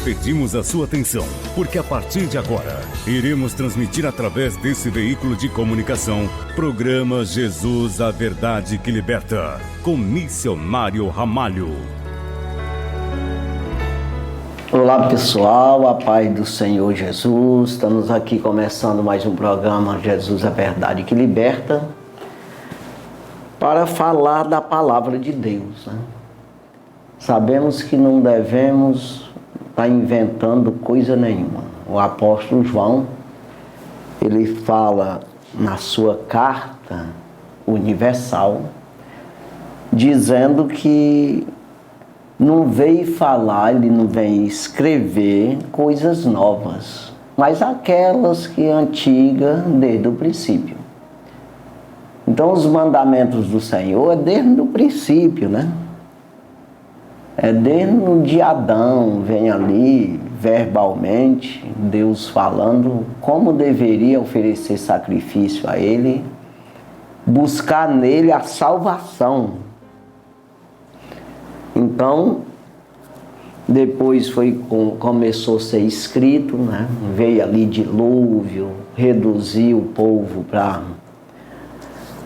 Pedimos a sua atenção, porque a partir de agora, iremos transmitir através desse veículo de comunicação, programa Jesus, a Verdade que Liberta, com Missionário Ramalho. Olá pessoal, a paz do Senhor Jesus. Estamos aqui começando mais um programa Jesus, a Verdade que Liberta, para falar da palavra de Deus, né? Sabemos que não devemos estar inventando coisa nenhuma. O apóstolo João, ele fala na sua carta universal, dizendo que não veio falar, ele não veio escrever coisas novas, mas aquelas que é antiga desde o princípio. Então os mandamentos do Senhor é desde o princípio, né? É desde o de Adão, vem ali verbalmente Deus falando como deveria oferecer sacrifício a ele, buscar nele a salvação. Então, depois começou a ser escrito, né? Veio ali dilúvio, reduziu o povo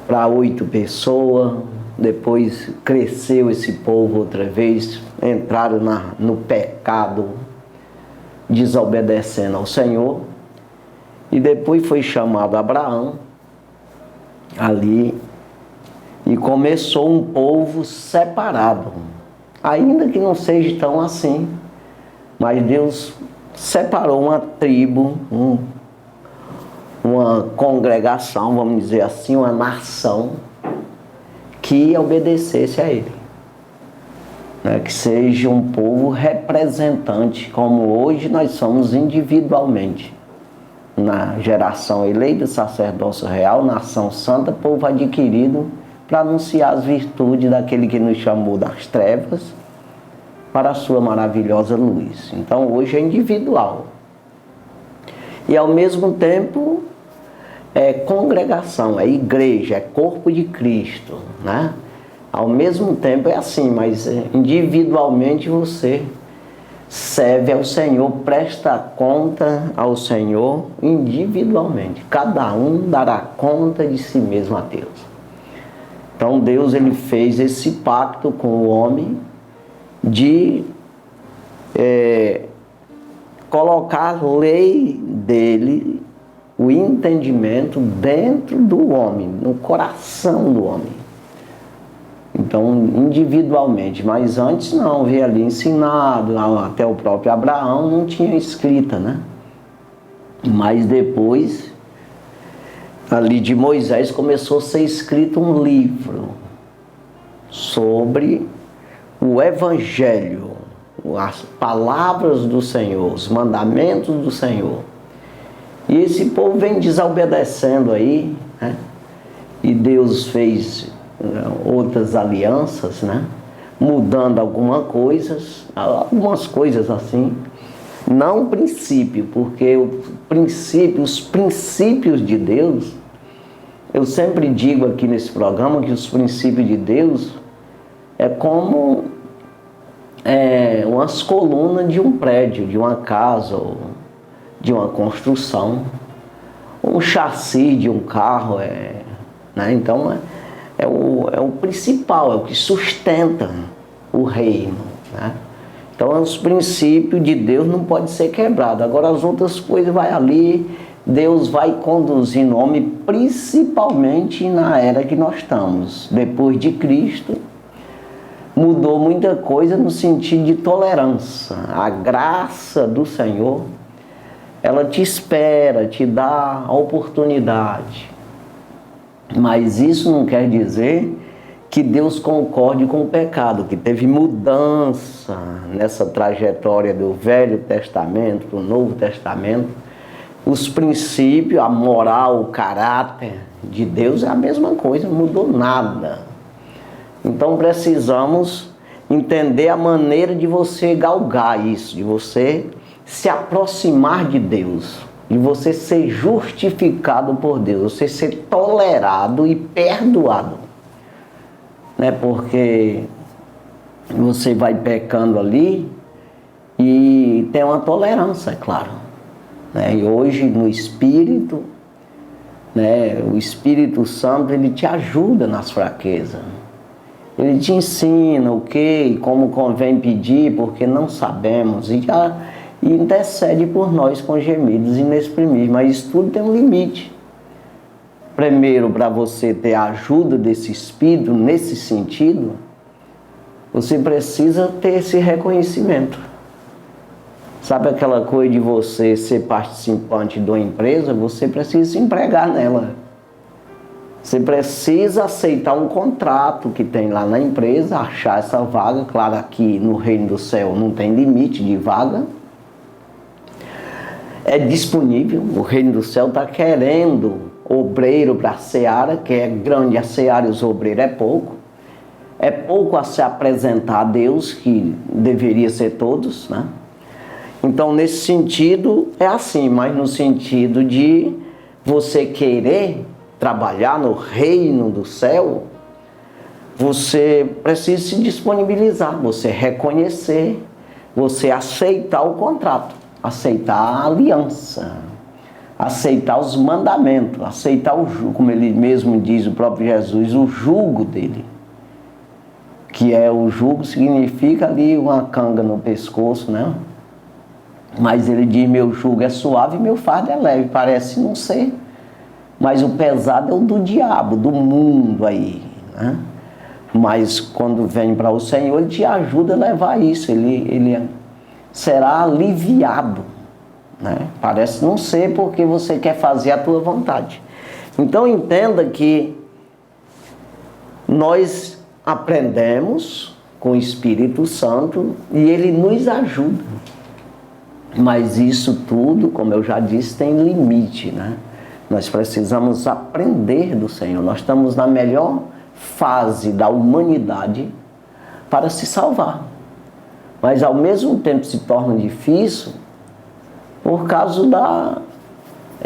para 8 pessoas, depois cresceu esse povo outra vez, entraram no pecado, desobedecendo ao Senhor, e depois foi chamado Abraão ali, e começou um povo separado. Ainda que não seja tão assim, mas Deus separou uma tribo, uma congregação, vamos dizer assim, uma nação, que obedecesse a Ele. Né? Que seja um povo representante, como hoje nós somos individualmente. Na geração eleita, sacerdócio real, nação santa, povo adquirido, para anunciar as virtudes daquele que nos chamou das trevas para a sua maravilhosa luz. Então hoje é individual. E ao mesmo tempo é congregação, é igreja, é corpo de Cristo, né? Ao mesmo tempo é assim, mas individualmente você serve ao Senhor, presta conta ao Senhor individualmente. Cada um dará conta de si mesmo a Deus. Então Deus, ele fez esse pacto com o homem de colocar a lei dele, o entendimento dentro do homem, no coração do homem. Então, individualmente, mas antes não, veio ali ensinado, até o próprio Abraão não tinha escrita, né? Mas depois, ali de Moisés, começou a ser escrito um livro sobre o Evangelho, as palavras do Senhor, os mandamentos do Senhor. E esse povo vem desobedecendo aí, né? E Deus fez outras alianças, né? Mudando algumas coisas assim. Não o princípio, porque os princípios de Deus, eu sempre digo aqui nesse programa que os princípios de Deus é como umas colunas de um prédio, de uma casa, ou de uma construção, um chassi de um carro, né? Então é o principal, é o que sustenta o reino, né? Então os princípios de Deus não podem ser quebrados. Agora as outras coisas vai ali, Deus vai conduzindo o homem, principalmente na era que nós estamos. Depois de Cristo, mudou muita coisa no sentido de tolerância. A graça do Senhor, ela te espera, te dá a oportunidade. Mas isso não quer dizer que Deus concorde com o pecado, que teve mudança nessa trajetória do Velho Testamento para o Novo Testamento. Os princípios, a moral, o caráter de Deus é a mesma coisa, não mudou nada. Então precisamos entender a maneira de você galgar isso, de você se aproximar de Deus, de você ser justificado por Deus, você ser tolerado e perdoado. Né? Porque você vai pecando ali e tem uma tolerância, é claro. Né? E hoje no Espírito, né, o Espírito Santo, ele te ajuda nas fraquezas. Ele te ensina o que e como convém pedir, porque não sabemos. E intercede por nós com gemidos inexprimíveis. Mas isso tudo tem um limite. Primeiro, para você ter a ajuda desse Espírito nesse sentido, você precisa ter esse reconhecimento. Sabe aquela coisa de você ser participante de uma empresa? Você precisa se empregar nela. Você precisa aceitar um contrato que tem lá na empresa, achar essa vaga. Claro, aqui no reino do céu não tem limite de vaga. É disponível, o reino do céu está querendo obreiro para a seara, que é grande a seara e os obreiros é pouco. É pouco a se apresentar a Deus, que deveria ser todos, né? Então, nesse sentido, é assim, mas no sentido de você querer trabalhar no reino do céu, você precisa se disponibilizar, você reconhecer, você aceitar o contrato, aceitar a aliança, aceitar os mandamentos, aceitar o jugo, como ele mesmo diz, o próprio Jesus, o jugo dele. Que é o jugo, significa ali uma canga no pescoço, né? Mas ele diz, meu jugo é suave e meu fardo é leve. Parece não ser, mas o pesado é o do diabo, do mundo aí, né? Mas quando vem para o Senhor, ele te ajuda a levar isso, ele será aliviado, né? Parece não ser porque você quer fazer a tua vontade. Então entenda que nós aprendemos com o Espírito Santo e ele nos ajuda. Mas isso tudo, como eu já disse, tem limite, né? Nós precisamos aprender do Senhor. Nós estamos na melhor fase da humanidade para se salvar. Mas ao mesmo tempo se torna difícil por causa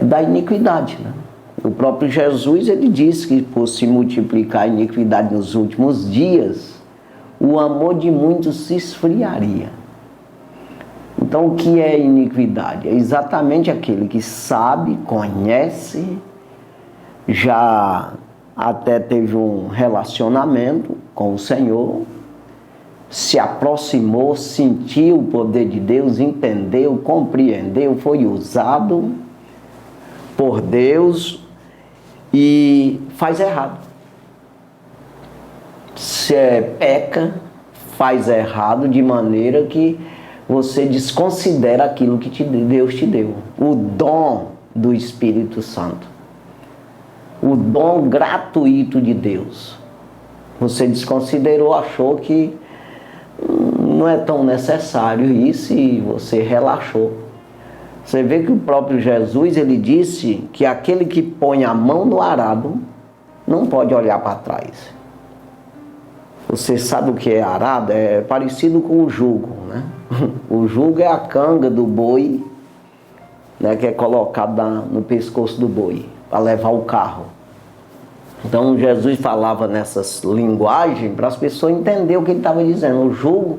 da iniquidade, né? O próprio Jesus, ele disse que por se multiplicar a iniquidade nos últimos dias, o amor de muitos se esfriaria. Então, o que é iniquidade? É exatamente aquele que sabe, conhece, já até teve um relacionamento com o Senhor, se aproximou, sentiu o poder de Deus, entendeu, compreendeu, foi usado por Deus e faz errado. Se peca, faz errado de maneira que você desconsidera aquilo que Deus te deu. O dom do Espírito Santo. O dom gratuito de Deus. Você desconsiderou, achou que não é tão necessário isso e você relaxou. Você vê que o próprio Jesus, ele disse que aquele que põe a mão no arado não pode olhar para trás. Você sabe o que é arado? É parecido com o jugo, né? O jugo é a canga do boi, né, que é colocada no pescoço do boi, para levar o carro. Então Jesus falava nessas linguagens para as pessoas entenderem o que ele estava dizendo. O jugo,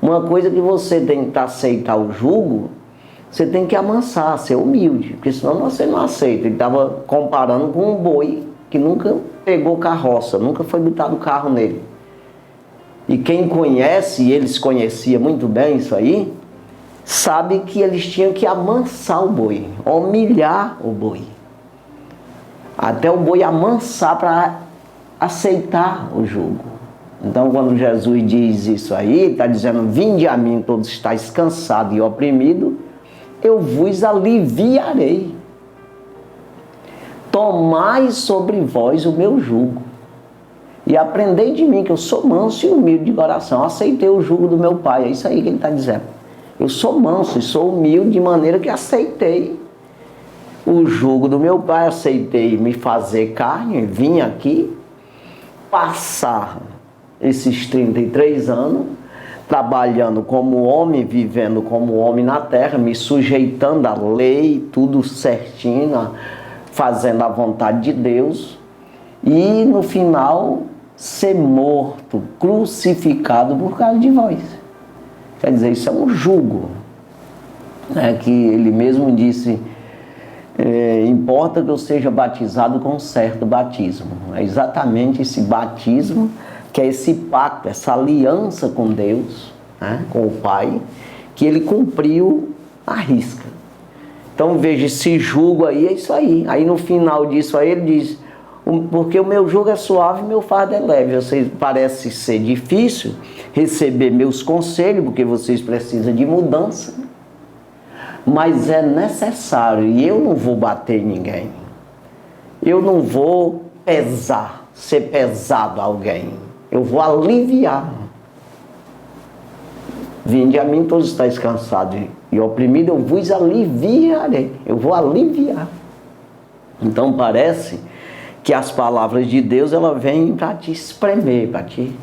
uma coisa que você tem que aceitar o jugo, você tem que amansar, ser humilde, porque senão você não aceita. Ele estava comparando com um boi que nunca pegou carroça, nunca foi botado carro nele. E quem conhece, e eles conheciam muito bem isso aí, sabe que eles tinham que amansar o boi, humilhar o boi. Até o boi amansar para aceitar o jugo. Então quando Jesus diz isso aí, está dizendo, vinde a mim todos estáis cansados e oprimidos, eu vos aliviarei. Tomai sobre vós o meu jugo. E aprendei de mim, que eu sou manso e humilde de coração. Aceitei o jugo do meu pai. É isso aí que ele está dizendo. Eu sou manso e sou humilde de maneira que aceitei o jugo do meu pai. Aceitei me fazer carne, vim aqui passar esses 33 anos trabalhando como homem, vivendo como homem na terra, me sujeitando à lei, tudo certinho, fazendo a vontade de Deus. E no final ser morto, crucificado por causa de vós. Quer dizer, isso é um jugo. que ele mesmo disse, importa que eu seja batizado com um certo batismo. É exatamente esse batismo, que é esse pacto, essa aliança com Deus, né, com o Pai, que ele cumpriu à risca. Então veja, esse jugo aí é isso aí. Aí no final disso aí ele diz, porque o meu jugo é suave e meu fardo é leve. Vocês parece ser difícil receber meus conselhos, porque vocês precisam de mudança, mas é necessário, e eu não vou bater em ninguém. Eu não vou ser pesado a alguém. Eu vou aliviar. Vinde a mim todos estáis cansados e oprimidos, eu vos aliviarei. Eu vou aliviar. Então parece que as palavras de Deus, ela vêm para te espremer, para te...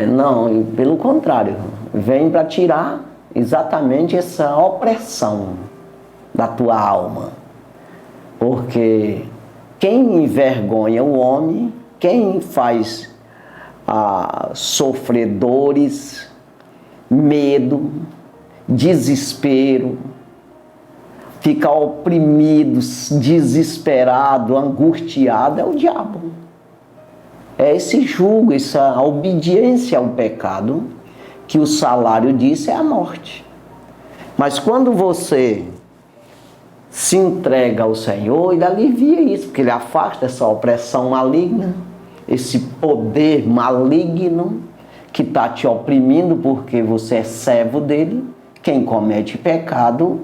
não, pelo contrário, vem para tirar exatamente essa opressão da tua alma. Porque quem envergonha o homem, quem faz sofrer dores, medo, desespero, ficar oprimido, desesperado, angustiado, é o diabo. É esse jugo, essa obediência ao pecado, que o salário disso é a morte. Mas quando você se entrega ao Senhor, ele alivia isso, porque ele afasta essa opressão maligna, esse poder maligno que está te oprimindo, porque você é servo dele. Quem comete pecado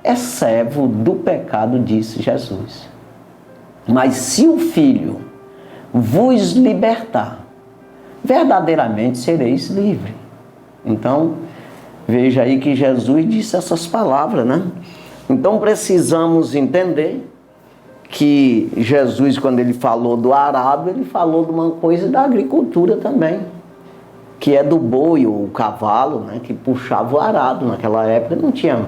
é servo do pecado, disse Jesus. Mas se o Filho vos libertar, verdadeiramente sereis livres. Então, veja aí que Jesus disse essas palavras, né? Então precisamos entender que Jesus, quando ele falou do arado, ele falou de uma coisa da agricultura também, que é do boi, o cavalo, né, que puxava o arado. Naquela época não tinha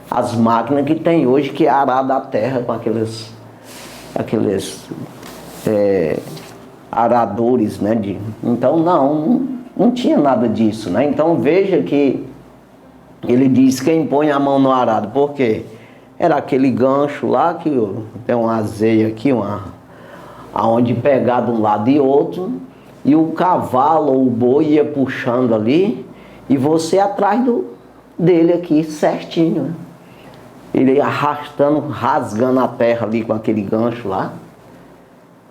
as máquinas que tem hoje, que é arado a terra com aqueles aradores, né? Então não tinha nada disso, né? Então veja que ele diz quem põe a mão no arado, porque era aquele gancho lá que tem uma azeia aqui, aonde pegar de um lado e outro, e o cavalo ou o boi ia puxando ali, e você atrás dele aqui, certinho, né? Ele ia arrastando, rasgando a terra ali com aquele gancho lá,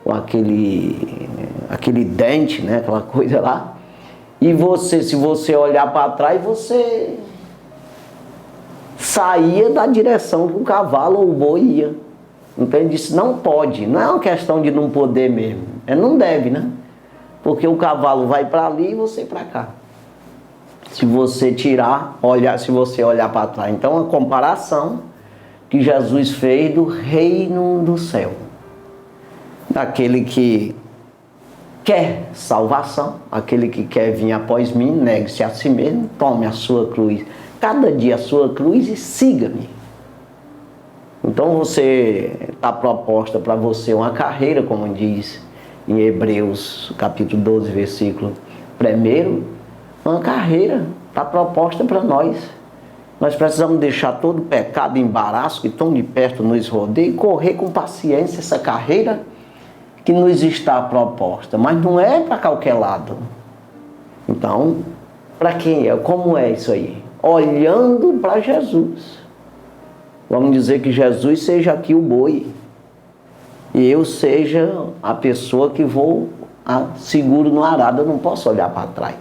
com aquele dente, né? Aquela coisa lá. E você, se você olhar para trás, você saía da direção que o cavalo ou o boi ia. Então ele disse, não pode, não é uma questão de não poder mesmo, não deve, né? Porque o cavalo vai para ali e você para cá. Se você se você olhar para trás. Então a comparação que Jesus fez do reino do céu. Daquele que quer salvação, aquele que quer vir após mim, negue-se a si mesmo, tome a sua cruz, cada dia a sua cruz e siga-me. Então está proposta para você uma carreira, como diz em Hebreus capítulo 12, versículo 1, uma carreira está proposta para nós. Nós precisamos deixar todo pecado e embaraço que tão de perto nos rodeia e correr com paciência essa carreira que nos está proposta, mas não é para qualquer lado. Então, para quem é? Como é isso aí? Olhando para Jesus. Vamos dizer que Jesus seja aqui o boi e eu seja a pessoa que vou seguro no arado. Eu não posso olhar para trás.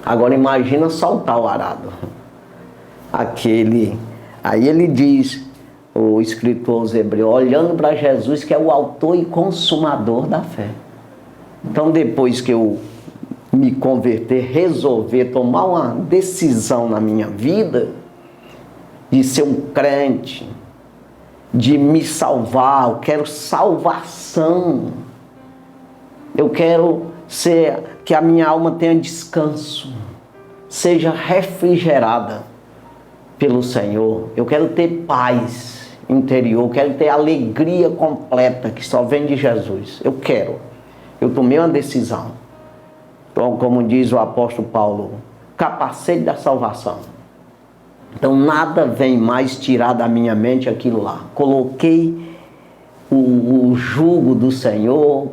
Agora imagina soltar o arado. Aí ele diz, o escritor aos Hebreus, olhando para Jesus, que é o autor e consumador da fé. Então depois que eu me converter, resolver tomar uma decisão na minha vida de ser um crente, de me salvar, eu quero salvação, eu quero que a minha alma tenha descanso, seja refrigerada pelo Senhor, eu quero ter paz interior, eu quero ter alegria completa que só vem de Jesus. Eu tomei uma decisão. Então, como diz o apóstolo Paulo, capacete da salvação. Então nada vem mais tirar da minha mente aquilo lá. Coloquei o jugo do Senhor,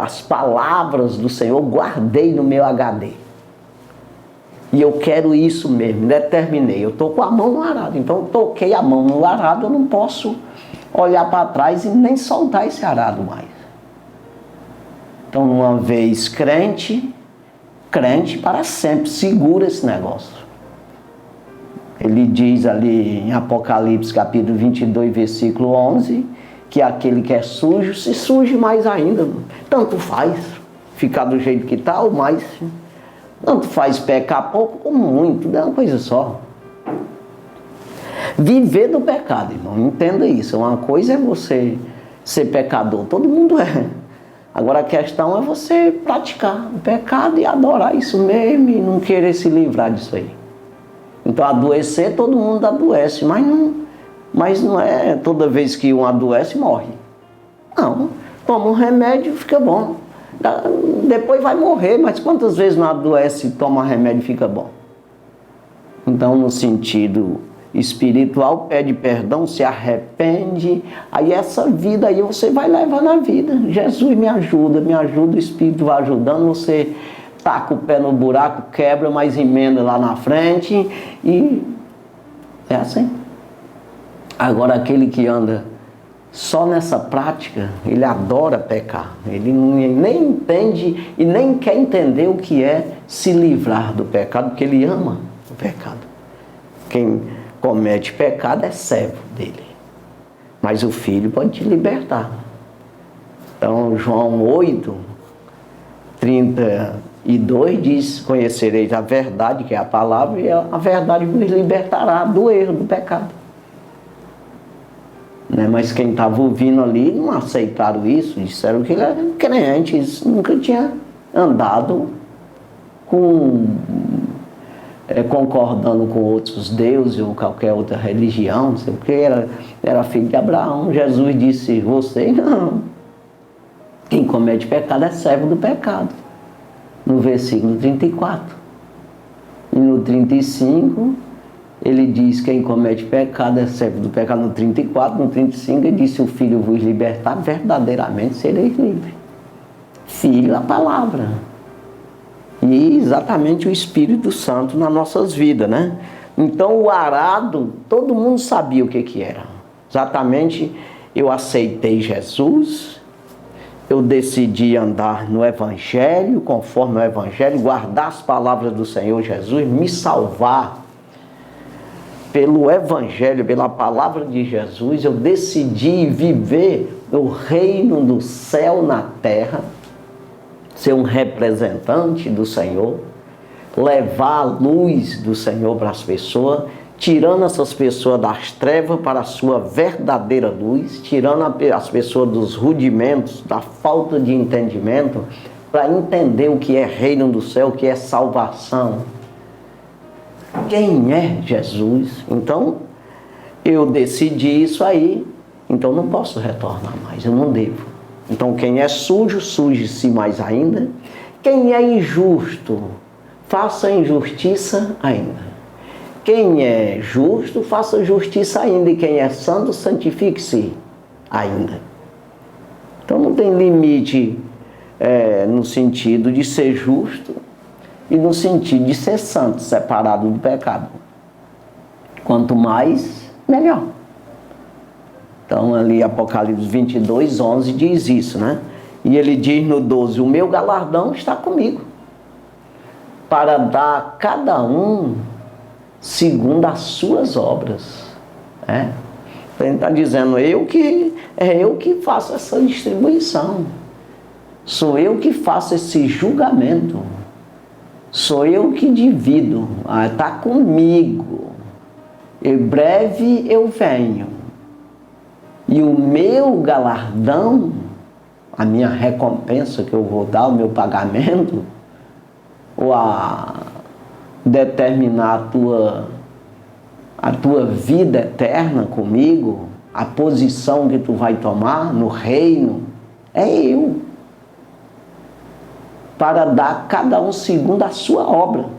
as palavras do Senhor, guardei no meu HD. E eu quero isso mesmo, determinei. Eu estou com a mão no arado, então eu toquei a mão no arado, eu não posso olhar para trás e nem soltar esse arado mais. Então, uma vez crente para sempre, segura esse negócio. Ele diz ali em Apocalipse capítulo 22, versículo 11, que aquele que é sujo, se suje mais ainda. Tanto faz ficar do jeito que está ou mais. Tanto faz pecar pouco como muito, é uma coisa só. Viver do pecado, irmão, entenda isso. Uma coisa é você ser pecador, todo mundo é. Agora a questão é você praticar o pecado e adorar isso mesmo e não querer se livrar disso aí. Então adoecer, todo mundo adoece, mas não é toda vez que um adoece, morre. Não, toma um remédio e fica bom. Depois vai morrer, mas quantas vezes não adoece, toma remédio e fica bom? Então, no sentido espiritual, pede perdão, se arrepende, aí essa vida aí você vai levar na vida. Jesus me ajuda, o Espírito vai ajudando, você taca o pé no buraco, quebra, mas emenda lá na frente e é assim. Agora aquele que anda só nessa prática, ele adora pecar. Ele nem entende e nem quer entender o que é se livrar do pecado, porque ele ama o pecado. Quem comete pecado é servo dele. Mas o Filho pode te libertar. Então, João 8, 32 diz: conhecereis a verdade, que é a palavra, e a verdade vos libertará do erro, do pecado. Mas quem estava ouvindo ali não aceitaram isso, disseram que ele era crente, nunca tinha andado concordando com outros deuses ou qualquer outra religião, não sei o que, era filho de Abraão. Jesus disse: você não. Quem comete pecado é servo do pecado. No versículo 34. E no 35... ele diz: quem comete pecado é servo do pecado. No 34, no 35, ele disse: o Filho vos libertar, verdadeiramente sereis livres. Filho, a palavra. E exatamente o Espírito Santo nas nossas vidas, né? Então o arado, todo mundo sabia o que era. Exatamente, eu aceitei Jesus, eu decidi andar no Evangelho, conforme o Evangelho, guardar as palavras do Senhor Jesus, me salvar pelo Evangelho, pela palavra de Jesus. Eu decidi viver o reino do céu na terra, ser um representante do Senhor, levar a luz do Senhor para as pessoas, tirando essas pessoas das trevas para a sua verdadeira luz, tirando as pessoas dos rudimentos, da falta de entendimento, para entender o que é reino do céu, o que é salvação. Quem é Jesus? Então, eu decidi isso aí, então não posso retornar mais, eu não devo. Então, quem é sujo, suje-se mais ainda. Quem é injusto, faça injustiça ainda. Quem é justo, faça justiça ainda. E quem é santo, santifique-se ainda. Então, não tem limite no sentido de ser justo e no sentido de ser santo, separado do pecado. Quanto mais, melhor. Então, ali Apocalipse 22, 11 diz isso, né? E ele diz no 12: o meu galardão está comigo, para dar a cada um segundo as suas obras. Ele está dizendo: eu que faço essa distribuição. Sou eu que faço esse julgamento. Sou eu que divido. Está comigo. Em breve eu venho. E o meu galardão, a minha recompensa que eu vou dar, o meu pagamento, ou a determinar a tua vida eterna comigo, a posição que tu vai tomar no reino, é eu. Para dar a cada um segundo a sua obra.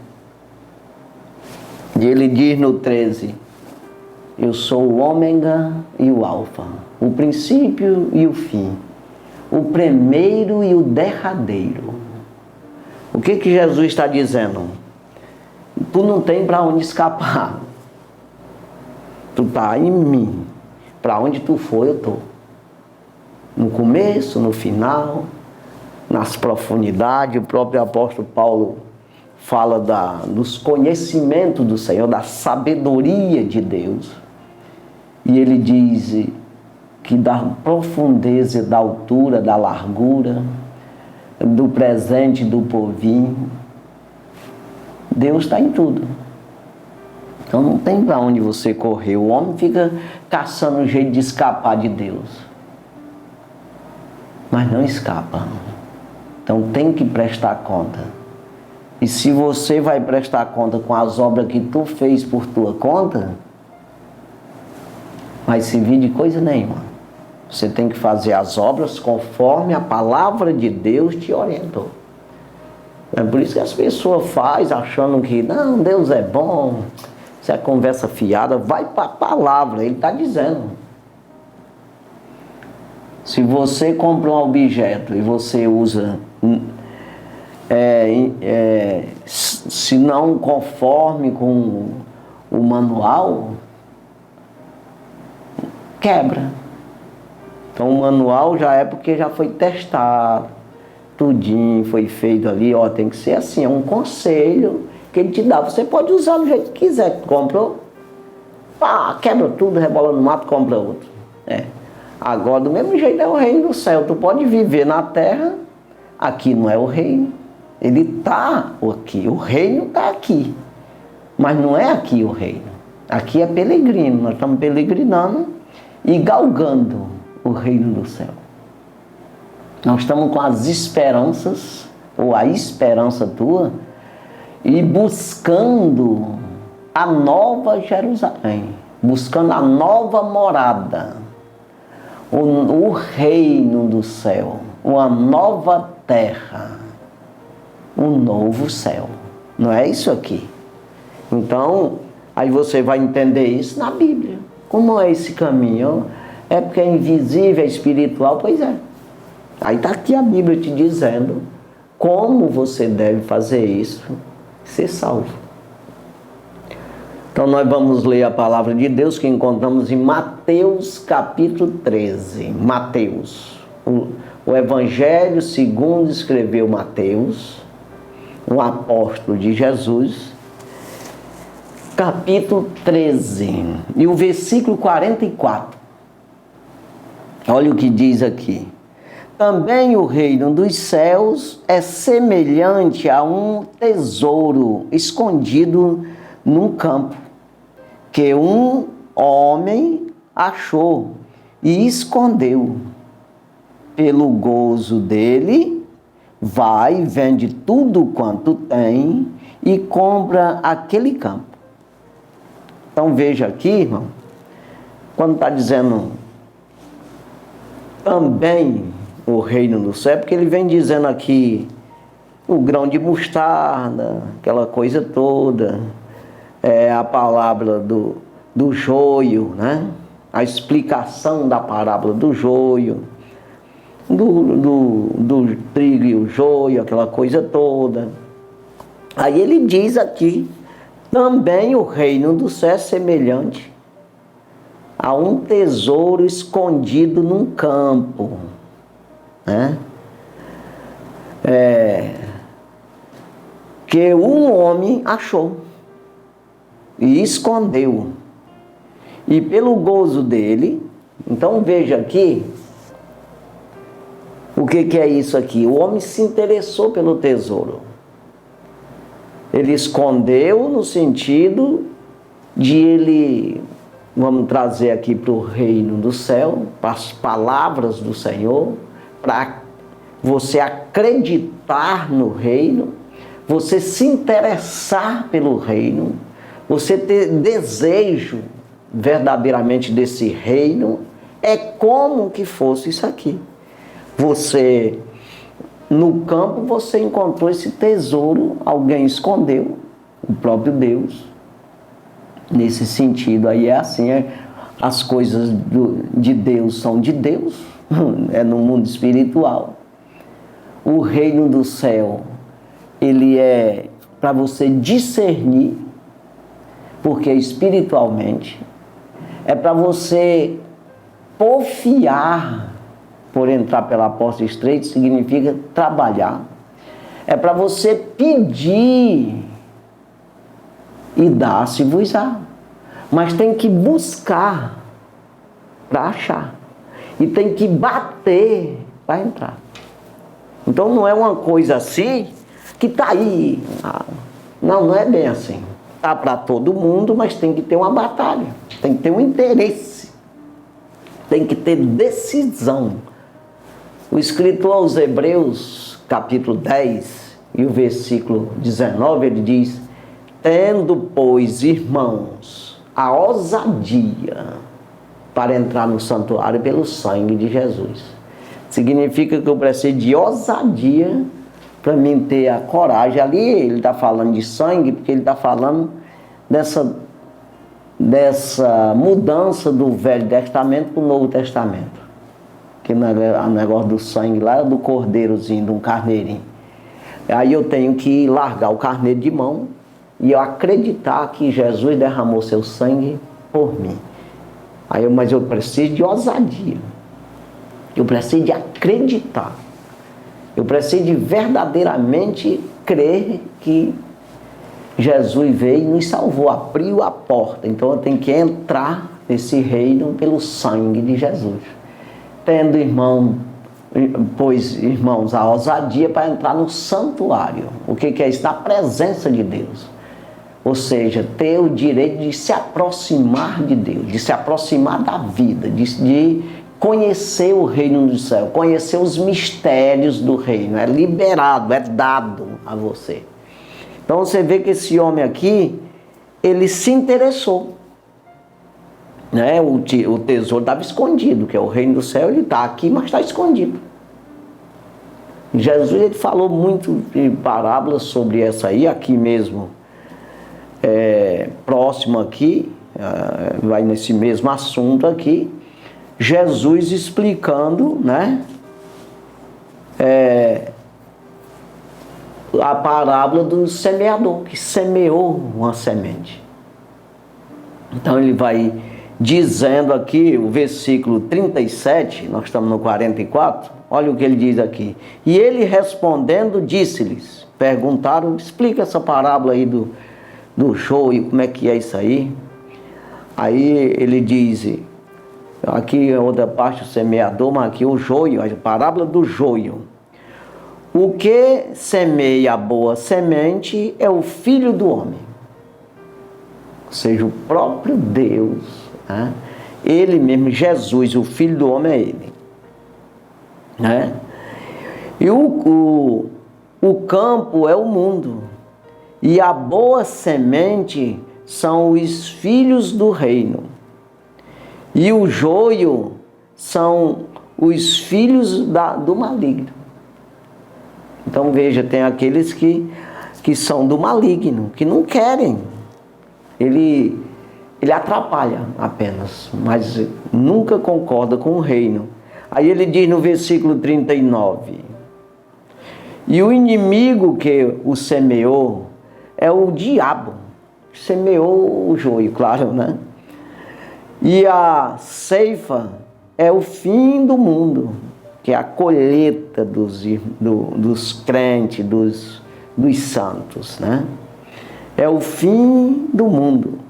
E ele diz no 13: eu sou o ômega e o alfa, o princípio e o fim, o primeiro e o derradeiro. O que Jesus está dizendo? Tu não tem para onde escapar. Tu está em mim. Para onde tu for, eu estou. No começo, no final, nas profundidades. O próprio apóstolo Paulo fala dos conhecimentos do Senhor, da sabedoria de Deus. E ele diz que da profundeza, da altura, da largura, do presente, do porvir, Deus está em tudo. Então não tem para onde você correr. O homem fica caçando um jeito de escapar de Deus, mas não escapa. Então tem que prestar conta. E se você vai prestar conta com as obras que tu fez por tua conta, vai servir de coisa nenhuma. Você tem que fazer as obras conforme a palavra de Deus te orientou. É por isso que as pessoas fazem achando que não, Deus é bom, isso é conversa fiada. Vai para a palavra, ele está dizendo. Se você compra um objeto e você usa, se não conforme com o manual, quebra. Então o manual já é porque já foi testado, tudinho foi feito ali, ó, tem que ser assim, é um conselho que ele te dá. Você pode usar do jeito que quiser. Comprou, pá, quebra tudo, rebola no mato, compra outro. Agora, do mesmo jeito é o reino do céu. Tu pode viver na terra, aqui não é o reino. Ele está aqui, o reino está aqui. Mas não é aqui o reino. Aqui é peregrino, nós estamos peregrinando e galgando o reino do céu. Nós estamos com as esperanças, ou a esperança tua, e buscando a nova Jerusalém, buscando a nova morada, o reino do céu, uma nova terra, um novo céu. Não é isso aqui? Então, aí você vai entender isso na Bíblia. Como é esse caminho? É porque é invisível, é espiritual? Pois é. Aí está aqui a Bíblia te dizendo como você deve fazer isso, ser salvo. Então nós vamos ler a palavra de Deus que encontramos em Mateus capítulo 13. Mateus, o Evangelho segundo escreveu Mateus, um apóstolo de Jesus, capítulo 13, e o versículo 44. Olha o que diz aqui. Também o reino dos céus é semelhante a um tesouro escondido num campo, que um homem achou e escondeu. Pelo gozo dele, vai, vende tudo quanto tem e compra aquele campo. Então veja aqui, irmão, quando está dizendo também o reino do céu, porque ele vem dizendo aqui o grão de mostarda, aquela coisa toda, a palavra do joio, né? A explicação da parábola do joio, do trigo e o joio, aquela coisa toda. Aí ele diz aqui, também o reino do céu é semelhante a um tesouro escondido num campo, né? Que um homem achou e escondeu. E pelo gozo dele, então veja aqui, o que é isso aqui? O homem se interessou pelo tesouro. Ele escondeu no sentido de ele, vamos trazer aqui para o reino do céu, para as palavras do Senhor, para você acreditar no reino, você se interessar pelo reino, você ter desejo verdadeiramente desse reino, é como que fosse isso aqui. Você, no campo, você encontrou esse tesouro, alguém escondeu, o próprio Deus, Nesse sentido aí é assim, as coisas de Deus são de Deus, é no mundo espiritual. O reino do céu, ele é para você discernir, porque espiritualmente é para você porfiar. Por entrar pela porta estreita significa trabalhar. É para você pedir e dar-se-vos-á. Mas tem que buscar para achar. E tem que bater para entrar. Então não é uma coisa assim que está aí. Não é bem assim. Está para todo mundo, mas tem que ter uma batalha. Tem que ter um interesse. Tem que ter decisão. O escritor aos Hebreus, capítulo 10, e o versículo 19, ele diz: tendo, pois, irmãos, a ousadia para entrar no santuário pelo sangue de Jesus. Significa que eu preciso de ousadia para mim ter a coragem. Ali ele está falando de sangue, porque ele está falando dessa mudança do Velho Testamento para o Novo Testamento. Que o negócio do sangue lá é do cordeirozinho, de um carneirinho. Aí eu tenho que largar o carneiro de mão e eu acreditar que Jesus derramou seu sangue por mim. Mas eu preciso de ousadia. Eu preciso de acreditar. Eu preciso de verdadeiramente crer que Jesus veio e nos salvou, abriu a porta. Então eu tenho que entrar nesse reino pelo sangue de Jesus. Tendo, irmãos, a ousadia para entrar no santuário. O que é isso? Na presença de Deus. Ou seja, ter o direito de se aproximar de Deus, de se aproximar da vida, de conhecer o reino do céu, conhecer os mistérios do reino. É liberado, é dado a você. Então você vê que esse homem aqui, ele se interessou. Né? O tesouro estava escondido, que é o reino do céu, ele está aqui, mas está escondido. Jesus ele falou muito em parábolas sobre essa aí, aqui mesmo, próximo aqui, vai nesse mesmo assunto aqui, Jesus explicando, né, a parábola do semeador, que semeou uma semente. Então ele vai dizendo aqui, o versículo 37, nós estamos no 44, olha o que ele diz aqui. E ele respondendo, disse-lhes, perguntaram, explica essa parábola aí do joio, como é que é isso aí? Aí ele diz, aqui é outra parte, o semeador, mas aqui o joio, a parábola do joio. O que semeia a boa semente é o Filho do Homem. Ou seja, o próprio Deus, né? Ele mesmo, Jesus, o Filho do Homem é Ele. Né? E o campo é o mundo. E a boa semente são os filhos do reino. E o joio são os filhos do maligno. Então veja, tem aqueles que são do maligno, que não querem. Ele atrapalha apenas, mas nunca concorda com o reino. Aí ele diz no versículo 39, e o inimigo que o semeou é o diabo, semeou o joio, claro, né? E a ceifa é o fim do mundo, que é a colheita dos crentes, dos santos, né? É o fim do mundo.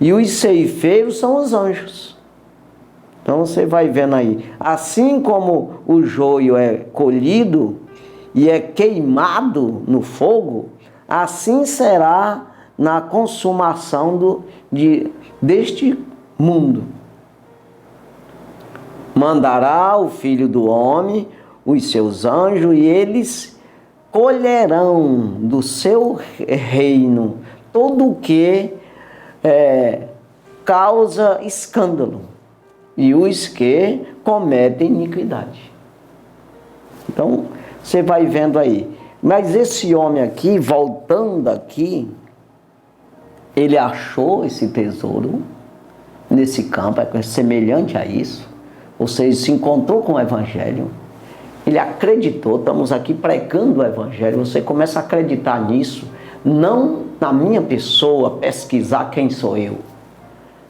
E os ceifeiros são os anjos. Então você vai vendo aí. Assim como o joio é colhido e é queimado no fogo, assim será na consumação deste mundo. Mandará o Filho do Homem, os seus anjos, e eles colherão do seu reino todo o que causa escândalo e os que cometem iniquidade. Então, você vai vendo aí. Mas esse homem aqui, voltando aqui, ele achou esse tesouro nesse campo, é semelhante a isso, ou seja, se encontrou com o Evangelho, ele acreditou, estamos aqui pregando o Evangelho, você começa a acreditar nisso, não na minha pessoa, pesquisar quem sou eu,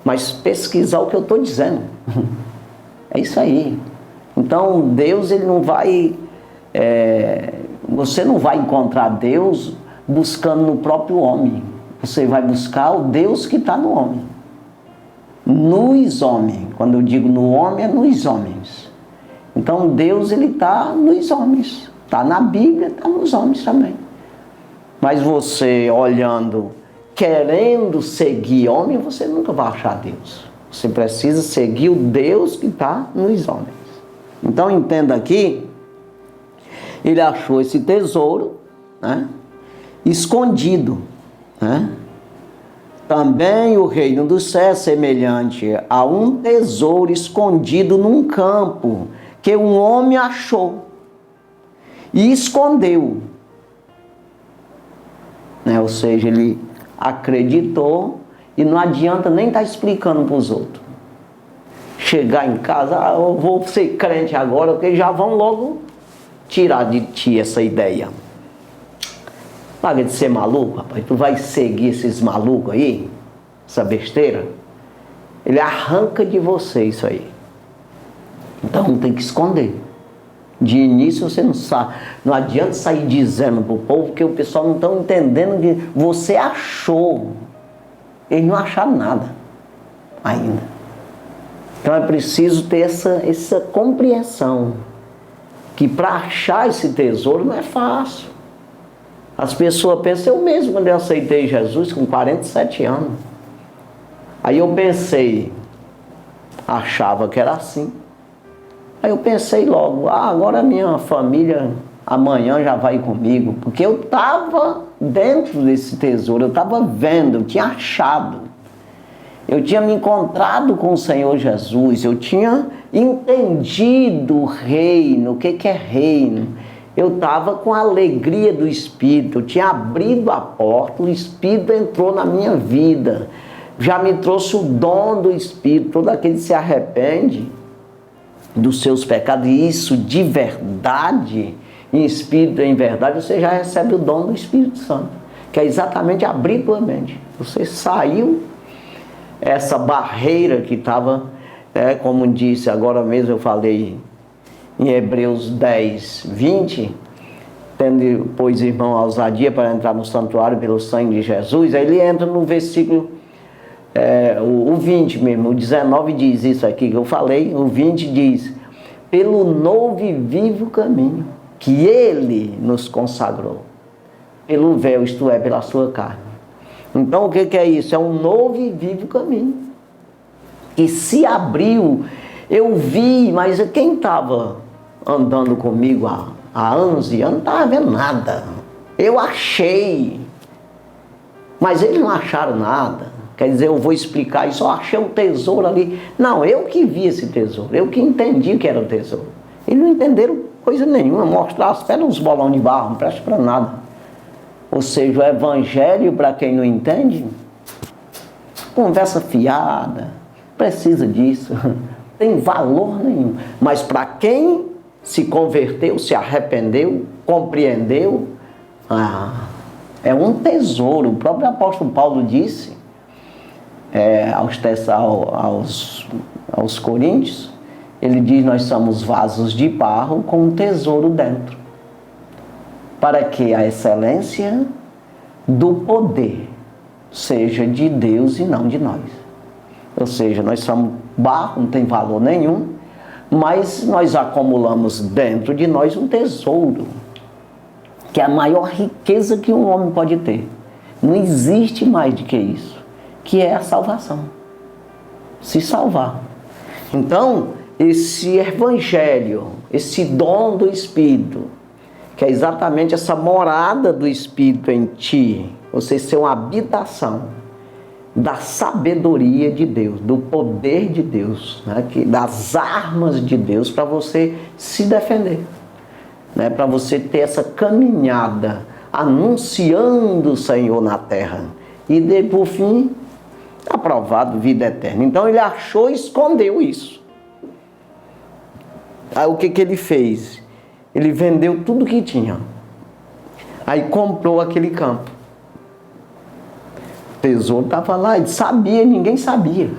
mas pesquisar o que eu estou dizendo. É isso aí. Então Deus, ele não vai, você não vai encontrar Deus buscando no próprio homem, você vai buscar o Deus que está no homem, nos homens. Quando eu digo no homem, é nos homens. Então Deus, ele está nos homens, está na Bíblia, está nos homens também. Mas você olhando, querendo seguir homem, você nunca vai achar Deus. Você precisa seguir o Deus que está nos homens. Então entenda aqui, ele achou esse tesouro, né, escondido, né? Também o reino do céu é semelhante a um tesouro escondido num campo, que um homem achou e escondeu. Ou seja, ele acreditou e não adianta nem estar explicando para os outros. Chegar em casa, eu vou ser crente agora, porque já vão logo tirar de ti essa ideia. Paga de ser maluco, rapaz. Tu vai seguir esses malucos aí, essa besteira. Ele arranca de você isso aí. Então tem que esconder. De início você não sabe. Não adianta sair dizendo para o povo, que o pessoal não está entendendo que você achou. Eles não acharam nada ainda. Então é preciso ter essa compreensão. Que para achar esse tesouro não é fácil. As pessoas pensam, eu mesmo quando eu aceitei Jesus com 47 anos. Aí eu pensei, achava que era assim. Aí eu pensei logo, agora a minha família amanhã já vai comigo. Porque eu estava dentro desse tesouro, eu estava vendo, eu tinha achado. Eu tinha me encontrado com o Senhor Jesus, eu tinha entendido o reino, o que é reino. Eu estava com a alegria do Espírito, eu tinha abrido a porta, o Espírito entrou na minha vida. Já me trouxe o dom do Espírito, todo aquele que se arrepende dos seus pecados, e isso de verdade, em espírito e em verdade, você já recebe o dom do Espírito Santo, que é exatamente abrir tua mente. Você saiu essa barreira que estava, como disse agora mesmo, eu falei em Hebreus 10, 20, tendo, pois, irmão, a ousadia para entrar no santuário pelo sangue de Jesus. Aí ele entra no versículo, o 20 mesmo, o 19 diz isso aqui que eu falei, o 20 diz, pelo novo e vivo caminho que ele nos consagrou, pelo véu, isto é, pela sua carne. Então o que é isso? É um novo e vivo caminho que se abriu. Eu vi, mas quem estava andando comigo há anos e anos não estava vendo nada. Eu achei, mas eles não acharam nada. Quer dizer, eu vou explicar isso, eu achei um tesouro ali. Não, eu que vi esse tesouro, eu que entendi que era o tesouro. Eles não entenderam coisa nenhuma, mostrar as pedras uns bolão de barro, não presta para nada. Ou seja, o evangelho, para quem não entende, conversa fiada, precisa disso, tem valor nenhum. Mas para quem se converteu, se arrependeu, compreendeu, é um tesouro. O próprio apóstolo Paulo disse aos Coríntios, ele diz, nós somos vasos de barro com um tesouro dentro, para que a excelência do poder seja de Deus e não de nós. Ou seja, nós somos barro, não tem valor nenhum, mas nós acumulamos dentro de nós um tesouro, que é a maior riqueza que um homem pode ter. Não existe mais do que isso, que é a salvação. Se salvar. Então, esse evangelho, esse dom do Espírito, que é exatamente essa morada do Espírito em ti, você ser uma habitação da sabedoria de Deus, do poder de Deus, né? Das armas de Deus para você se defender, né? Para você ter essa caminhada anunciando o Senhor na terra. E daí, por fim, aprovado, vida eterna. Então ele achou e escondeu isso. Aí o que ele fez? Ele vendeu tudo que tinha. Aí comprou aquele campo. O tesouro estava lá, ele sabia, ninguém sabia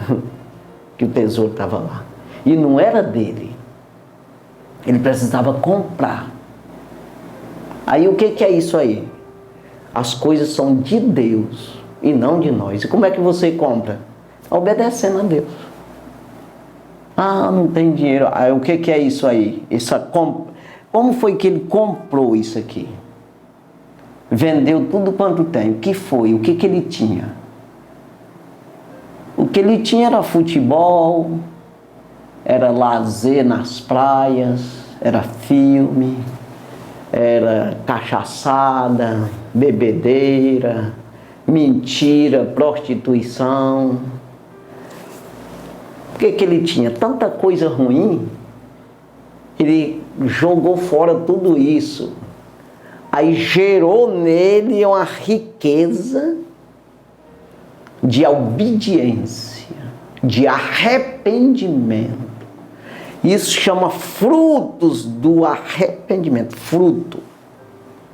que o tesouro estava lá. E não era dele. Ele precisava comprar. Aí o que é isso aí? As coisas são de Deus e não de nós. E como é que você compra? Obedecendo a Deus. Ah, não tem dinheiro. Aí o que é isso aí? Como foi que ele comprou isso aqui? Vendeu tudo quanto tem. O que foi? O que ele tinha? O que ele tinha era futebol, era lazer nas praias, era filme, era cachaçada, bebedeira, mentira, prostituição. O que ele tinha? Tanta coisa ruim, ele jogou fora tudo isso. Aí gerou nele uma riqueza de obediência, de arrependimento. Isso chama frutos do arrependimento. Fruto.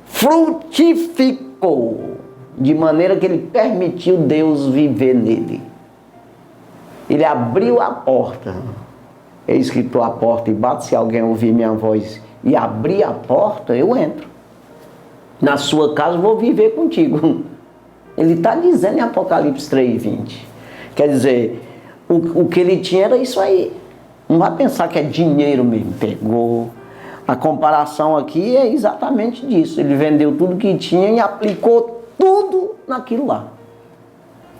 Frutificou, de maneira que ele permitiu Deus viver nele. Ele abriu a porta. É escrito a porta e bate, se alguém ouvir minha voz e abrir a porta, eu entro. Na sua casa eu vou viver contigo. Ele está dizendo em Apocalipse 3:20. Quer dizer, o que ele tinha era isso aí. Não vai pensar que é dinheiro mesmo. Pegou. A comparação aqui é exatamente disso. Ele vendeu tudo que tinha e aplicou tudo naquilo lá.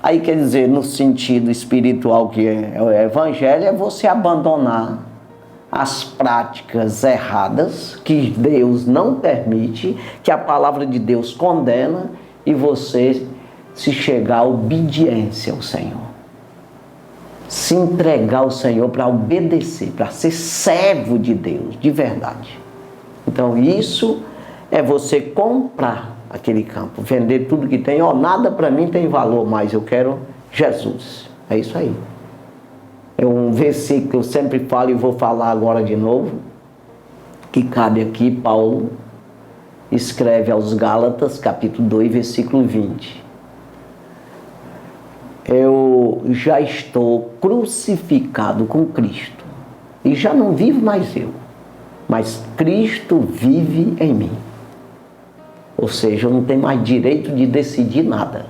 Aí quer dizer, no sentido espiritual que é o evangelho, é você abandonar as práticas erradas que Deus não permite, que a palavra de Deus condena, e você se chegar à obediência ao Senhor. Se entregar ao Senhor para obedecer, para ser servo de Deus, de verdade. Então isso é você comprar aquele campo, vender tudo que tem. Nada para mim tem valor, mas eu quero Jesus. É isso aí. É um versículo que eu sempre falo e vou falar agora de novo, que cabe aqui. Paulo escreve aos Gálatas, capítulo 2, versículo 20. Eu já estou crucificado com Cristo, e já não vivo mais eu, mas Cristo vive em mim. Ou seja, eu não tenho mais direito de decidir nada.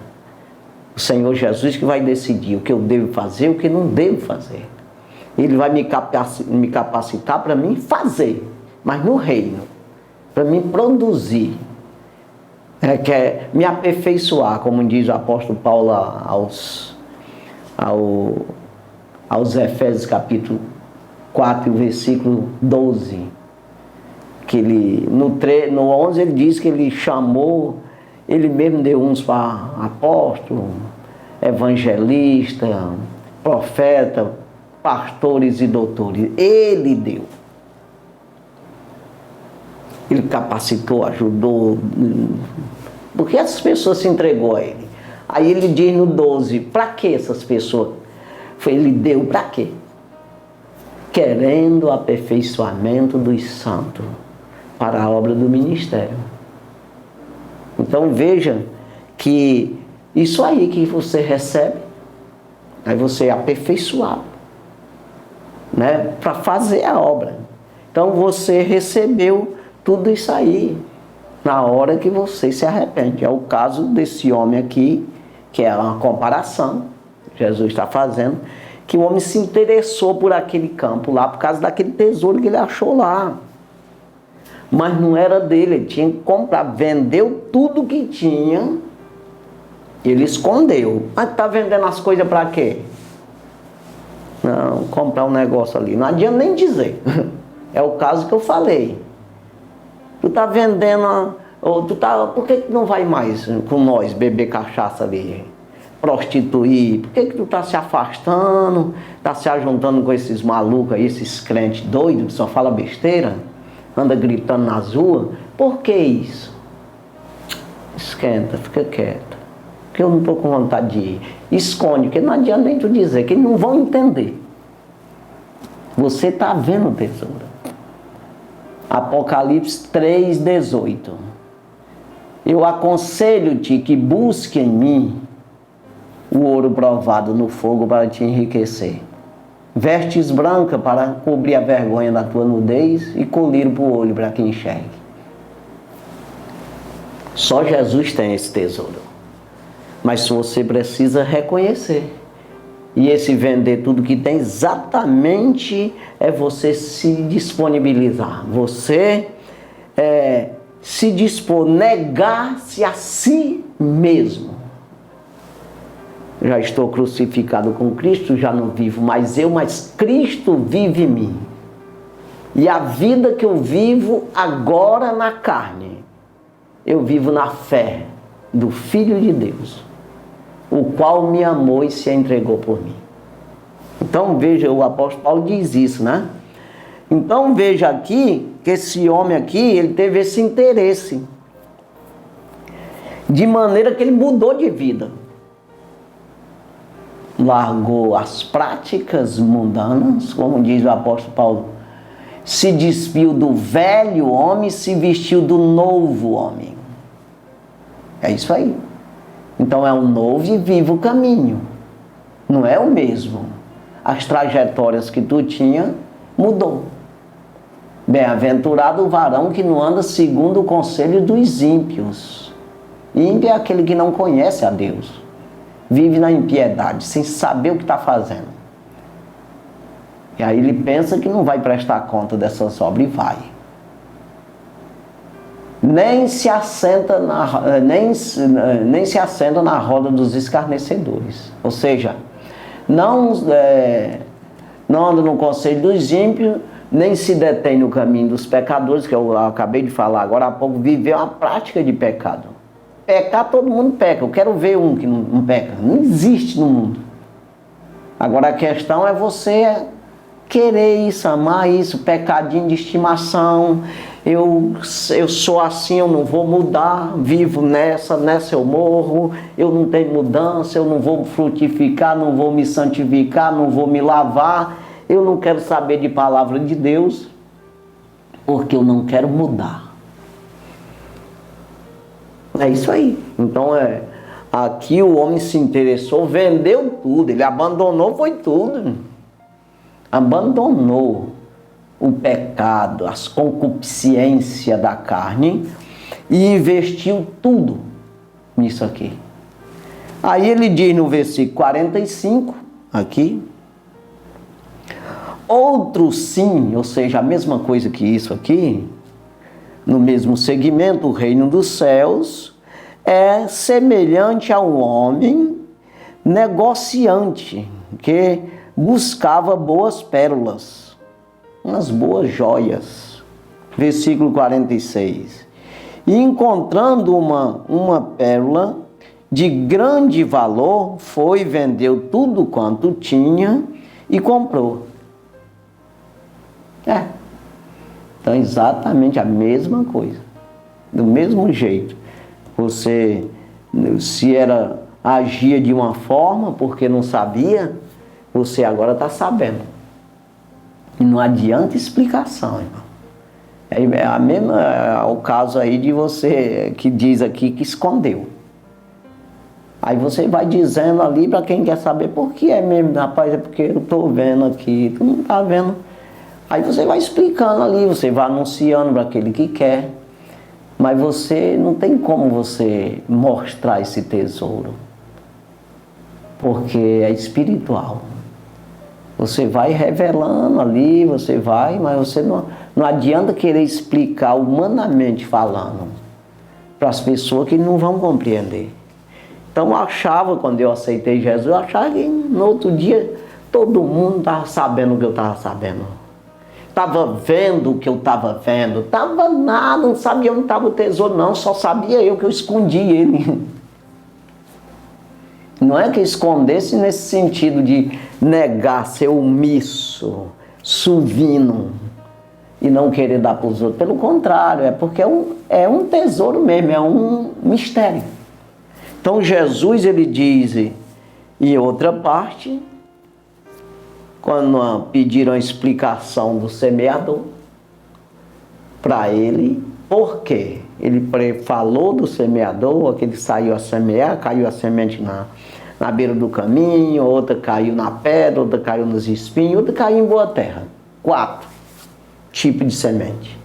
O Senhor Jesus que vai decidir o que eu devo fazer e o que não devo fazer. Ele vai me capacitar para mim fazer, mas no reino, para mim produzir. Quer me aperfeiçoar, como diz o apóstolo Paulo aos Efésios capítulo 4, versículo 12. Que ele, no 11 ele diz que ele chamou, ele mesmo deu uns para apóstolo, evangelista, profeta, pastores e doutores. Ele deu. Ele capacitou, ajudou, porque essas pessoas se entregou a ele. Aí ele diz no 12, para que essas pessoas? Ele deu para quê? Querendo o aperfeiçoamento dos santos para a obra do ministério. Então veja que isso aí que você recebe, aí você é aperfeiçoado, né, para fazer a obra. Então você recebeu tudo isso aí na hora que você se arrepende. É o caso desse homem aqui, que é uma comparação que Jesus está fazendo, que o homem se interessou por aquele campo lá por causa daquele tesouro que ele achou lá. Mas não era dele, ele tinha que comprar. Vendeu tudo que tinha, ele escondeu. Mas está vendendo as coisas para quê? Não, comprar um negócio ali. Não adianta nem dizer. É o caso que eu falei. Tu está vendendo, por que não vai mais com nós beber cachaça ali? Prostituir? Por que tu está se afastando? Está se ajuntando com esses malucos aí, esses crentes doidos que só falam besteira? Anda gritando nas ruas? Por que isso? Esquenta, fica quieto. porque eu não estou com vontade de ir. Esconde, porque não adianta nem tu dizer, que eles não vão entender. Você está vendo o tesouro. Apocalipse 3,18. Eu aconselho-te que busque em mim o ouro provado no fogo para te enriquecer. Vestes brancas para cobrir a vergonha da tua nudez e colírio para o olho para que enxergue. Só Jesus tem esse tesouro. Mas você precisa reconhecer. E esse vender tudo que tem exatamente é você se disponibilizar. Você se dispor, negar-se a si mesmo. Já estou crucificado com Cristo, já não vivo mais eu, mas Cristo vive em mim. E a vida que eu vivo agora na carne, eu vivo na fé do Filho de Deus, o qual me amou e se entregou por mim. Então veja, o apóstolo Paulo diz isso, né? Então veja aqui, que esse homem aqui, ele teve esse interesse, de maneira que ele mudou de vida. Largou as práticas mundanas, como diz o apóstolo Paulo, se despiu do velho homem, se vestiu do novo homem. É isso aí. Então é um novo e vivo caminho. Não é o mesmo. As trajetórias que tu tinha mudou. Bem-aventurado o varão que não anda segundo o conselho dos ímpios. Ímpio é aquele que não conhece a Deus. Vive na impiedade, sem saber o que está fazendo. E aí ele pensa que não vai prestar conta dessas obras e vai. Nem se assenta na roda dos escarnecedores. Ou seja, não anda no conselho dos ímpios, nem se detém no caminho dos pecadores, que eu acabei de falar agora há pouco, viver uma prática de pecado. Pecar, todo mundo peca. Eu quero ver um que não peca. Não existe no mundo. Agora a questão é você querer isso, amar isso, pecadinho de estimação. Eu sou assim, eu não vou mudar, vivo nessa eu morro, eu não tenho mudança, eu não vou frutificar, não vou me santificar, não vou me lavar, eu não quero saber de palavra de Deus, porque eu não quero mudar. É isso aí. Então aqui o homem se interessou, vendeu tudo, ele abandonou, foi tudo. Abandonou o pecado, as concupiscências da carne e investiu tudo nisso aqui. Aí ele diz no versículo 45, aqui, outro sim, ou seja, a mesma coisa que isso aqui, no mesmo segmento, o reino dos céus é semelhante a um homem negociante que buscava boas pérolas, umas boas joias. Versículo 46. E encontrando uma pérola de grande valor, foi, vendeu tudo quanto tinha e comprou. Então exatamente a mesma coisa. Do mesmo jeito. Você, se agia de uma forma porque não sabia, você agora está sabendo. E não adianta explicação, irmão. É o caso aí de você que diz aqui que escondeu. Aí você vai dizendo ali para quem quer saber por que é mesmo, rapaz, é porque eu estou vendo aqui, tu não está vendo. Aí você vai explicando ali, você vai anunciando para aquele que quer. Mas você não tem como você mostrar esse tesouro. Porque é espiritual. Você vai revelando ali, você vai, mas você não adianta querer explicar humanamente falando para as pessoas que não vão compreender. Então eu achava, quando eu aceitei Jesus, eu achava que no outro dia todo mundo estava sabendo o que eu estava sabendo. Estava vendo o que eu estava vendo. Estava nada, não sabia onde estava o tesouro, não. Só sabia eu que eu escondi ele. Não é que escondesse nesse sentido de negar, ser omisso, suvino e não querer dar para os outros. Pelo contrário, é porque é um tesouro mesmo, é um mistério. Então Jesus, ele diz em outra parte, quando pediram a explicação do semeador, para ele, por quê? Ele falou do semeador, que ele saiu a semear, caiu a semente na beira do caminho, outra caiu na pedra, outra caiu nos espinhos, outra caiu em boa terra. 4 tipos de semente.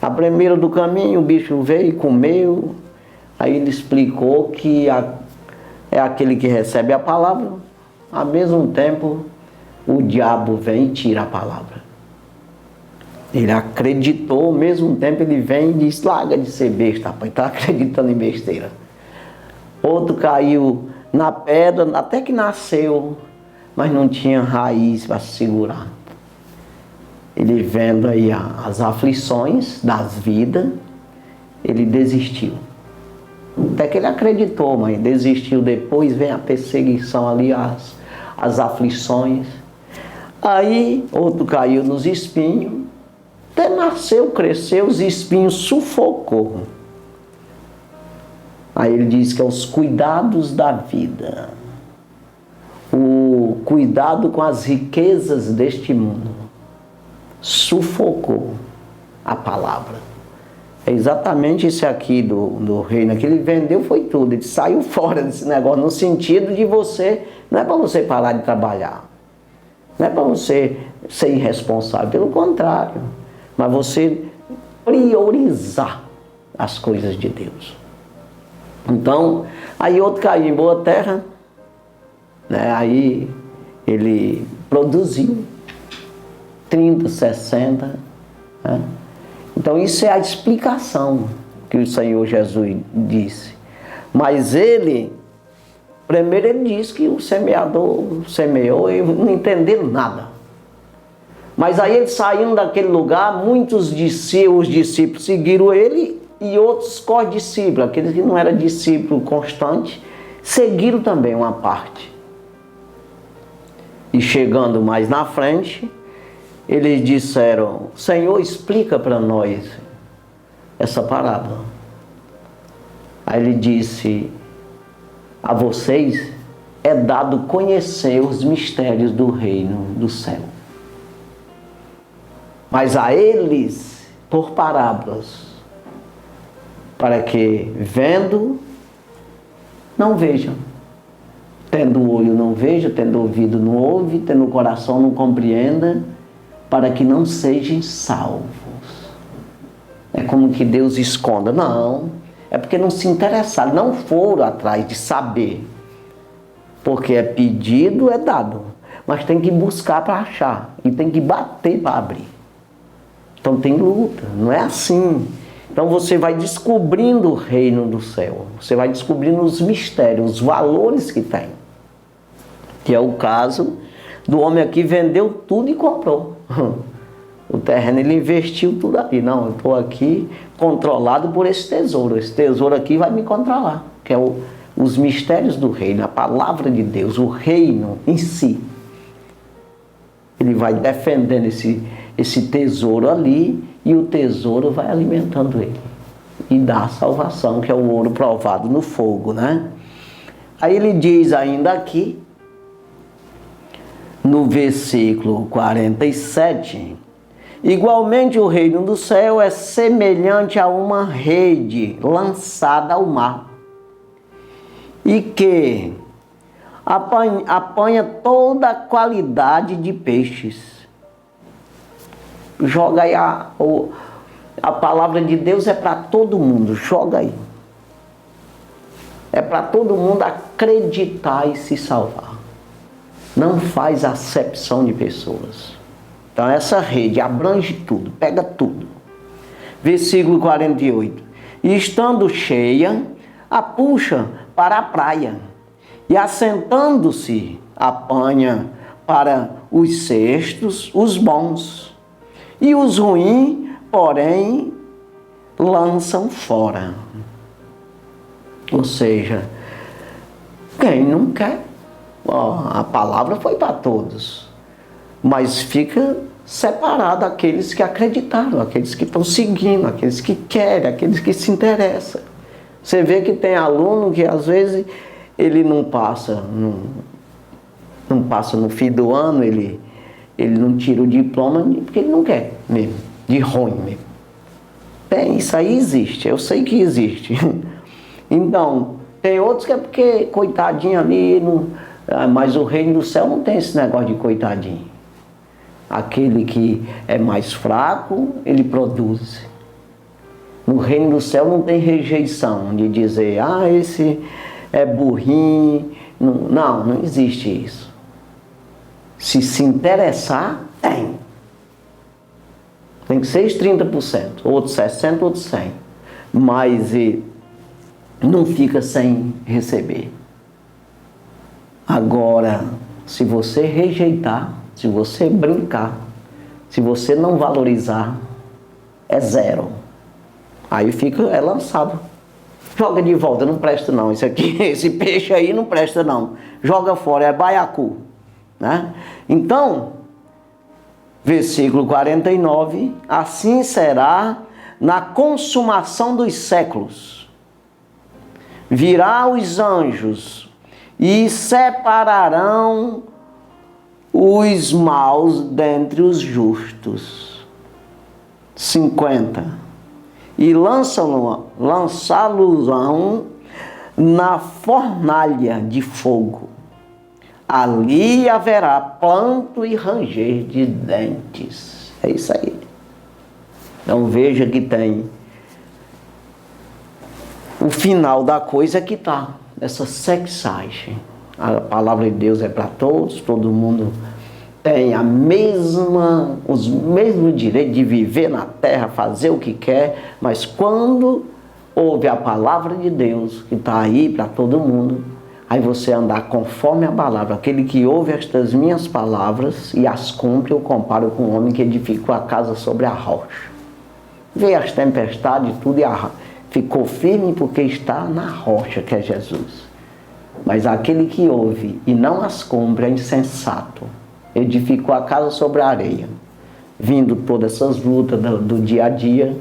A primeira do caminho, o bicho veio e comeu. Aí ele explicou que é aquele que recebe a palavra, ao mesmo tempo o diabo vem e tira a palavra. Ele acreditou, ao mesmo tempo ele vem e diz, larga de ser besta, rapaz, está acreditando em besteira. Outro caiu na pedra, até que nasceu, mas não tinha raiz para segurar. Ele vendo aí as aflições das vidas, ele desistiu. Até que ele acreditou, mas desistiu. Depois vem a perseguição ali, as aflições. Aí outro caiu nos espinhos, até nasceu, cresceu, os espinhos sufocou. Aí ele diz que é os cuidados da vida, o cuidado com as riquezas deste mundo, sufocou a palavra. É exatamente isso aqui do reino, que ele vendeu foi tudo, ele saiu fora desse negócio, no sentido de você, não é para você parar de trabalhar, não é para você ser irresponsável, pelo contrário, mas você priorizar as coisas de Deus. Então, aí outro caiu em boa terra, né? Aí ele produziu 30, 60, né? Então isso é a explicação que o Senhor Jesus disse. Mas ele, primeiro ele disse que o semeador semeou e não entendeu nada. Mas aí ele saindo daquele lugar, muitos discípulos seguiram ele e outros co-discípulos, aqueles que não eram discípulo constante, seguiram também uma parte. E chegando mais na frente, eles disseram, Senhor, explica para nós essa parábola. Aí ele disse, a vocês é dado conhecer os mistérios do reino do céu. Mas a eles, por parábolas, para que, vendo, não vejam. Tendo olho não veja, tendo ouvido não ouve, tendo coração não compreenda, para que não sejam salvos. É como que Deus esconda. Não, é porque não se interessaram, não foram atrás de saber. Porque é pedido, é dado. Mas tem que buscar para achar. E tem que bater para abrir. Então tem luta, não é assim. Então você vai descobrindo o reino do céu. Você vai descobrindo os mistérios, os valores que tem. Que é o caso do homem aqui, vendeu tudo e comprou. O terreno ele investiu tudo ali. Não, eu estou aqui controlado por esse tesouro. Esse tesouro aqui vai me controlar. Que é os mistérios do reino, a palavra de Deus, o reino em si. Ele vai defendendo esse tesouro ali e o tesouro vai alimentando ele. E dá a salvação, que é o ouro provado no fogo, né? Aí ele diz ainda aqui, no versículo 47, igualmente o reino do céu é semelhante a uma rede lançada ao mar, e que apanha toda a qualidade de peixes. Joga aí a palavra de Deus é para todo mundo, joga aí. É para todo mundo acreditar e se salvar. Não faz acepção de pessoas. Então essa rede abrange tudo, pega tudo. Versículo 48. E estando cheia, a puxa para a praia. E assentando-se, apanha para os cestos os bons. E os ruins, porém, lançam fora. Ou seja, quem não quer, a palavra foi para todos. Mas fica separado aqueles que acreditaram, aqueles que estão seguindo, aqueles que querem, aqueles que se interessam. Você vê que tem aluno que às vezes ele não passa, não passa no fim do ano, ele não tira o diploma porque ele não quer mesmo, de ruim mesmo. Tem, isso aí existe, eu sei que existe. Então, tem outros que é porque coitadinho ali, mas o reino do céu não tem esse negócio de coitadinho. Aquele que é mais fraco, ele produz. No reino do céu não tem rejeição de dizer, esse é burrinho. Não existe isso. Se interessar, tem. Tem que ser 30%, outros 60%, outros 100%. Mas não fica sem receber. Agora, se você rejeitar, se você brincar, se você não valorizar, é zero. Aí é lançado. Joga de volta, não presta não. Isso aqui, esse peixe aí não presta não. Joga fora, é baiacu. Né? Então, versículo 49, assim será na consumação dos séculos. Virá os anjos e separarão os maus dentre os justos. 50. E lançá-los-ão na fornalha de fogo. Ali haverá pranto e ranger de dentes. É isso aí. Então veja que tem o final da coisa que está essa sexagem. A palavra de Deus é para todos, todo mundo tem os mesmos direitos de viver na terra, fazer o que quer, mas quando ouve a palavra de Deus, que está aí para todo mundo, aí você andar conforme a palavra. Aquele que ouve estas minhas palavras e as cumpre, eu comparo com o homem que edificou a casa sobre a rocha. Veio as tempestades, tudo, e ficou firme porque está na rocha, que é Jesus. Mas aquele que ouve e não as cumpre é insensato. Edificou a casa sobre a areia. Vindo todas essas lutas do dia a dia,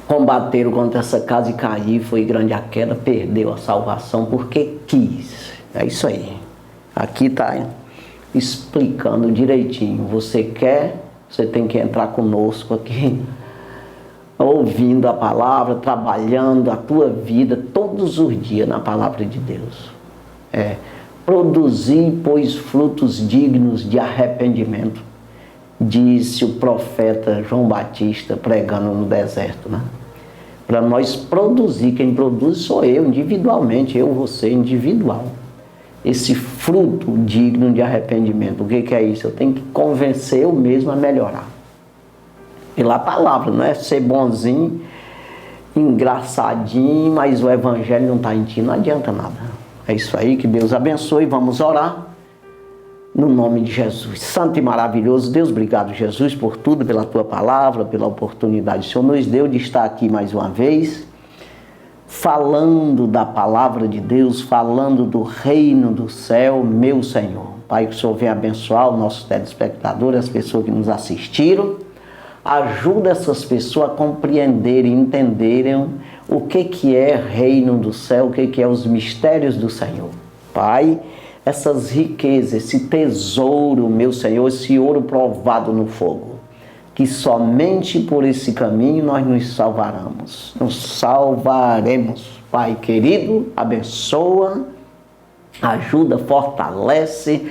combateram contra essa casa e caiu, foi grande a queda, perdeu a salvação porque quis. É isso aí. Aqui está explicando direitinho. Você quer, você tem que entrar conosco aqui, ouvindo a palavra, trabalhando a tua vida todos os dias na palavra de Deus. Produzir, pois, frutos dignos de arrependimento, disse o profeta João Batista pregando no deserto, né? Para nós produzir, quem produz sou eu, individualmente, você, individual. Esse fruto digno de arrependimento. O que é isso? Eu tenho que convencer eu mesmo a melhorar. Pela palavra, não é ser bonzinho, engraçadinho, mas o evangelho não está em ti, não adianta nada. É isso aí, que Deus abençoe. Vamos orar no nome de Jesus. Santo e maravilhoso Deus, obrigado, Jesus, por tudo, pela tua palavra, pela oportunidade que o Senhor nos deu de estar aqui mais uma vez, falando da palavra de Deus, falando do reino do céu, meu Senhor. Pai, que o Senhor venha abençoar os nossos telespectadores, as pessoas que nos assistiram. Ajuda essas pessoas a compreenderem, entenderem o que é reino do céu, o que é os mistérios do Senhor. Pai, essas riquezas, esse tesouro, meu Senhor, esse ouro provado no fogo, que somente por esse caminho nós nos salvaremos. Nos salvaremos. Pai querido, abençoa, ajuda, fortalece.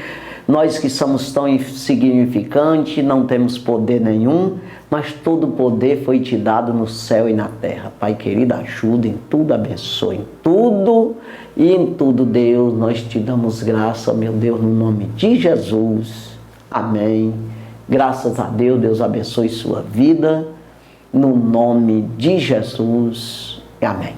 Nós que somos tão insignificantes, não temos poder nenhum, mas todo o poder foi te dado no céu e na terra. Pai querido, ajuda em tudo, abençoe em tudo e em tudo, Deus, nós te damos graça, meu Deus, no nome de Jesus. Amém. Graças a Deus, Deus abençoe sua vida, no nome de Jesus. Amém.